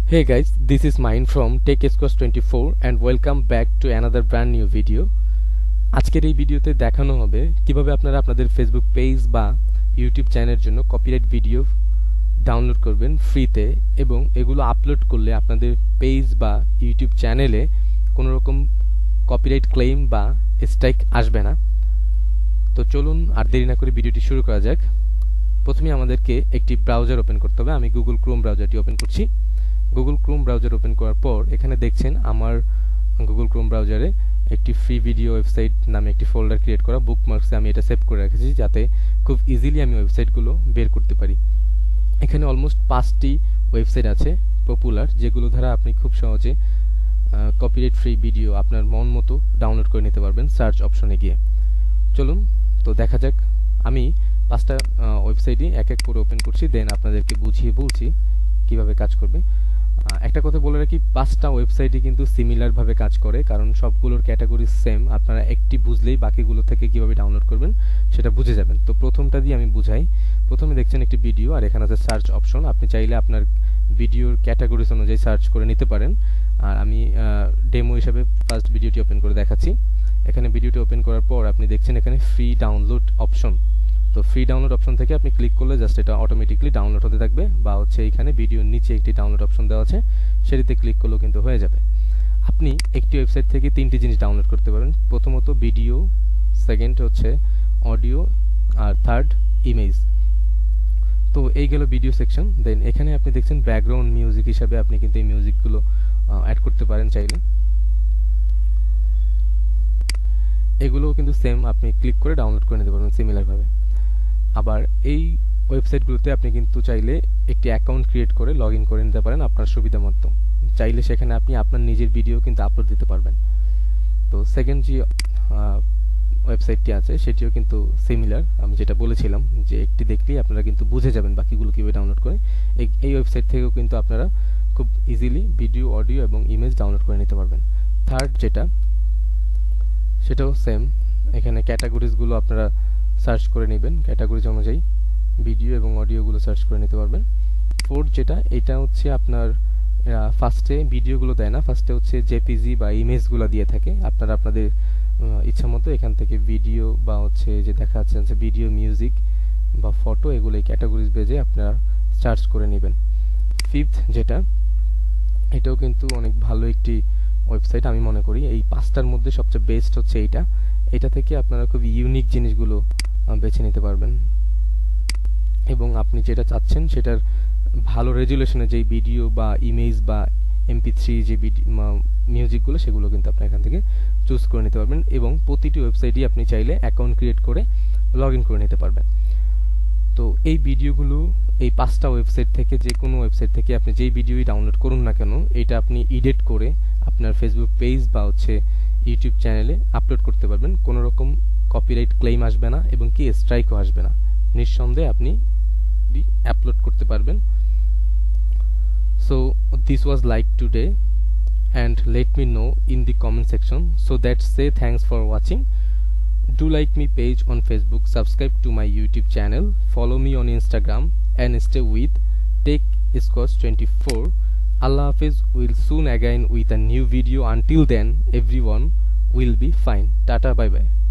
Hey guys, this is Mine from TechSquash24 and welcome back to another brand new video. আজকের এই ভিডিওতে দেখানো হবে কিভাবে আপনারা আপনাদের ফেসবুক পেজ বা ইউটিউব চ্যানেলের জন্য কপিরাইট ভিডিও ডাউনলোড করবেন ফ্রিতে এবং এগুলো আপলোড করলে আপনাদের পেজ বা ইউটিউব চ্যানেলে কোনো রকম কপিরাইট ক্লেম বা স্ট্রাইক আসবে না। তো চলুন আর দেরি না করে ভিডিওটি শুরু করা যাক। প্রথমে আমাদেরকে একটি ব্রাউজার ওপেন করতে হবে। আমি গুগল ক্রোম ব্রাউজারটি ওপেন করছি। গুগল ক্রোম ব্রাউজার ওপেন করার পর এখানে দেখছেন আমার গুগল ক্রোম ব্রাউজারে একটি ফ্রি ভিডিও ওয়েবসাইট নামে একটি ফোল্ডার ক্রিয়েট করা, বুকমার্কসে আমি এটা সেভ করে রেখেছি যাতে খুব ইজিলি আমি ওয়েবসাইটগুলো বের করতে পারি। এখানে অলমোস্ট 5টি ওয়েবসাইট আছে পপুলার, যেগুলো দ্বারা আপনি খুব সহজে কপিরাইট ফ্রি ভিডিও আপনার মন মতো ডাউনলোড করে নিতে পারবেন সার্চ অপশনে গিয়ে। চলুন তো দেখা যাক। আমি 5টা ওয়েবসাইটই এক এক করে ওপেন করছি, দেন আপনাদেরকে বুঝিয়ে বলছি কিভাবে কাজ করবে। একটা কথা বলে রাখি, 5টা ওয়েবসাইটই কিন্তু সিমিলার ভাবে কাজ করে, কারণ সবগুলোর ক্যাটাগরি সেম। আপনারা একটি বুঝলেই বাকিগুলো থেকে কিভাবে ডাউনলোড করবেন সেটা বুঝে যাবেন। তো প্রথমটা দিয়ে আমি বুঝাই। প্রথমে দেখছেন একটি ভিডিও, আর এখানে আছে সার্চ অপশন। আপনি চাইলে আপনার ভিডিওর ক্যাটাগরিজ অনুযায়ী সার্চ করে নিতে পারেন। আর আমি ডেমো হিসাবে ফার্স্ট ভিডিওটি ওপেন করে দেখাচ্ছি। এখানে ভিডিওটি ওপেন করার পর আপনি দেখছেন এখানে ফ্রি ডাউনলোড অপশন। তো ফ্রি ডাউনলোড অপশন থেকে আপনি ক্লিক করলে জাস্ট এটা অটোমেটিকলি ডাউনলোড হতে থাকবে, বা হচ্ছে এখানে ভিডিওর নিচে একটি ডাউনলোড অপশন দেওয়া আছে, সেটিতে ক্লিক করলেও কিন্তু হয়ে যাবে। আপনি একটি ওয়েবসাইট থেকে 3টি জিনিস ডাউনলোড করতে পারেন। প্রথমত ভিডিও, সেকেন্ড হচ্ছে অডিও, আর থার্ড ইমেজ। তো এই গেল ভিডিও সেকশন। দেন এখানে আপনি দেখছেন ব্যাকগ্রাউন্ড মিউজিক হিসাবে আপনি কিন্তু এই মিউজিকগুলো অ্যাড করতে পারেন চাইলে। এগুলোও কিন্তু সেম, আপনি ক্লিক করে ডাউনলোড করে নিতে পারবেন সিমিলার ভাবে। আবার এই ওয়েবসাইটগুলোতে আপনি কিন্তু চাইলে একটি অ্যাকাউন্ট ক্রিয়েট করে লগ ইন করে নিতে পারেন আপনার সুবিধা মতো। চাইলে সেখানে আপনি আপনার নিজের ভিডিও কিন্তু আপলোড দিতে পারবেন। তো সেকেন্ড যে ওয়েবসাইটটি আছে সেটিও কিন্তু সিমিলার। আমি যেটা বলেছিলাম যে একটি দেখলেই আপনারা কিন্তু বুঝে যাবেন বাকিগুলো কীভাবে ডাউনলোড করে। এই ওয়েবসাইট থেকেও কিন্তু আপনারা খুব ইজিলি ভিডিও, অডিও এবং ইমেজ ডাউনলোড করে নিতে পারবেন। থার্ড যেটা, সেটাও সেম। এখানে ক্যাটাগরিজগুলো আপনারা সার্চ করে নেবেন, ক্যাটাগরিজ অনুযায়ী ভিডিও এবং অডিওগুলো সার্চ করে নিতে পারবেন। ফোর্থ যেটা, এটা হচ্ছে আপনার ফার্স্টে ভিডিওগুলো দেয় না, ফার্স্টে হচ্ছে জেপিজি বা ইমেজগুলো দিয়ে থাকে। আপনারা আপনাদের ইচ্ছা মতো এখান থেকে ভিডিও বা হচ্ছে যে দেখা যাচ্ছে ভিডিও, মিউজিক বা ফটো, এগুলো এই ক্যাটাগরিজ বেজে আপনারা সার্চ করে নেবেন। ফিফথ যেটা, এটাও কিন্তু অনেক ভালো একটি ওয়েবসাইট আমি মনে করি। এই 5টার মধ্যে সবচেয়ে বেস্ট হচ্ছে এইটা। এটা থেকে আপনারা খুব ইউনিক জিনিসগুলো বেছে নিতে পারবেন এবং আপনি যেটা চাচ্ছেন সেটার ভালো রেজুলেশনে যেই ভিডিও বা ইমেজ বা MP3 যে মিউজিকগুলো, সেগুলো কিন্তু আপনি এখান থেকে চুজ করে নিতে পারবেন এবং প্রতিটি ওয়েবসাইটই আপনি চাইলে অ্যাকাউন্ট ক্রিয়েট করে লগ ইন করে নিতে পারবেন। তো এই ভিডিওগুলো এই 5টা ওয়েবসাইট থেকে, যে কোনো ওয়েবসাইট থেকে আপনি যেই ভিডিওই ডাউনলোড করুন না কেন, এটা আপনি এডিট করে আপনার ফেসবুক পেজ বা হচ্ছে ইউটিউব চ্যানেলে আপলোড করতে পারবেন। কোনো রকম কপিরাইট ক্লেম আসবে না এবং কি স্ট্রাইকও আসবে না। নিঃসন্দেহে আপনি আপলোড করতে পারবেন। So this was like today, and let me know in the comment section. So that's say thanks for watching. Do like me page on Facebook, subscribe to my YouTube channel, follow me on Instagram, and stay with TechSquash24. Allah Hafiz, will soon again with a new video. Until then, everyone will be fine. Tata, bye bye.